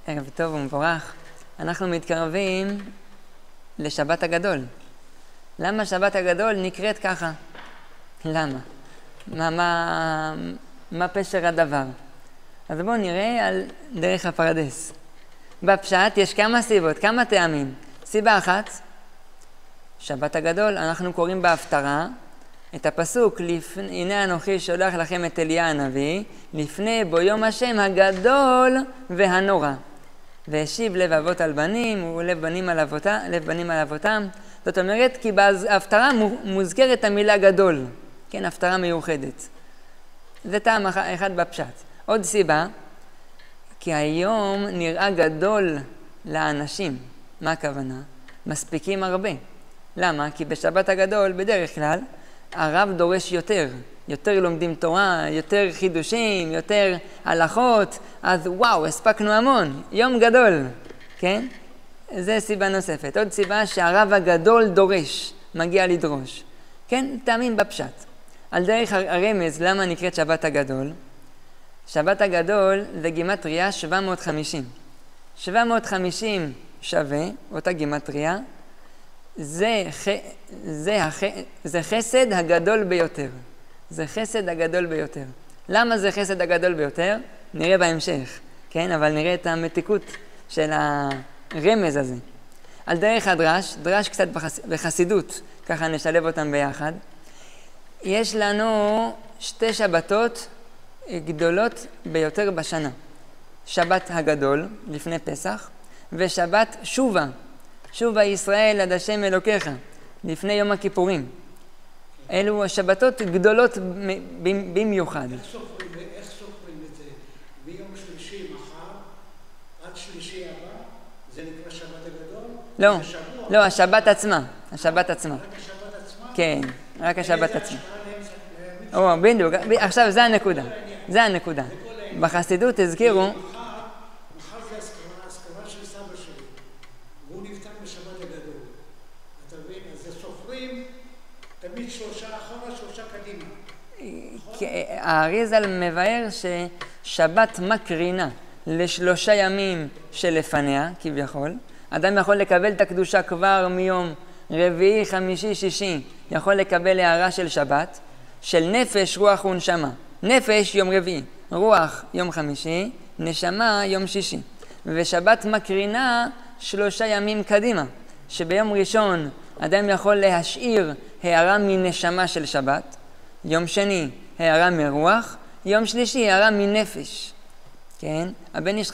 ערב טוב ומבורך. אנחנו מתקרבים לשבת הגדול. למה שבת הגדול נקראת ככה? למה? מה פשר הדבר? אז בואו נראה על דרך הפרדס. בפשט יש כמה סיבות, כמה טעמים. סיבה אחת, שבת הגדול, אנחנו קוראים בהפטרה את הפסוק, הנה אנוכי שולח לכם את אליה הנביא, לפני בו יום השם הגדול והנורא. והשיב לב אבות על בנים ולב בנים על אבותם. זאת אומרת כי בהפטרה מוזכרת המילה גדול, כן, הפטרה מיוחדת. זה טעם אחד בפשט. עוד סיבה, כי היום נראה גדול לאנשים. מה הכוונה? מספיקים הרבה. למה? כי בשבת הגדול בדרך כלל הרב דורש יותר לומדים תורה, יותר חידושים, יותר הלכות, אז וואו, הספקנו המון, יום גדול, כן? זה סיבה נוספת. עוד סיבה שהרב הגדול דורש, מגיע לדרוש. כן, טעמים בפשט. על דרך הרמז, למה נקראת שבת הגדול? שבת הגדול זה גימטריה 750. 750 שווה, אותה גימטריה, זה חסד הגדול ביותר. זה חסד הגדול ביותר. למה זה חסד הגדול ביותר? נראה בהמשך, כן? אבל נראה את המתיקות של הרמז הזה. על דרך הדרש, דרש קצת בחסידות, ככה נשלב אותם ביחד. יש לנו שתי שבתות גדולות ביותר בשנה. שבת הגדול, לפני פסח, ושבת שובה. שובה ישראל עד השם אלוקיך, לפני יום הכיפורים. אלו השבתות גדולות במיוחד. איך סופרים את זה? ביום שלישי מחר, עד שלישי הבא, זה נקרא שבת הגדול? לא, השבת עצמה. השבת עצמה. רק השבת עצמה? כן, רק השבת עצמה. השעה בדיוק, עכשיו זה הנקודה. זה הנקודה. בחסידות הזכירו... מחר זה הזכרה של סבא שלי, והוא נפטר בשבת הגדול. אתה מבין? אז זה סופרים תמיד 3 אחורה, 3 קדימה. האריזל מבאר ששבת מקרינה ל3 ימים שלפניה, כביכול. אדם יכול לקבל את הקדושה כבר מיום רביעי, חמישי, שישי. יכול לקבל הערה של שבת, של נפש, רוח ונשמה. נפש יום רביעי, רוח יום חמישי, נשמה יום שישי. ושבת מקרינה 3 ימים קדימה, שביום ראשון אדם יכול להשאיר הערה מנשמה של שבת, יום שני הערה מרוח, יום שלישי הערה מנפש. כן? הבן איש חי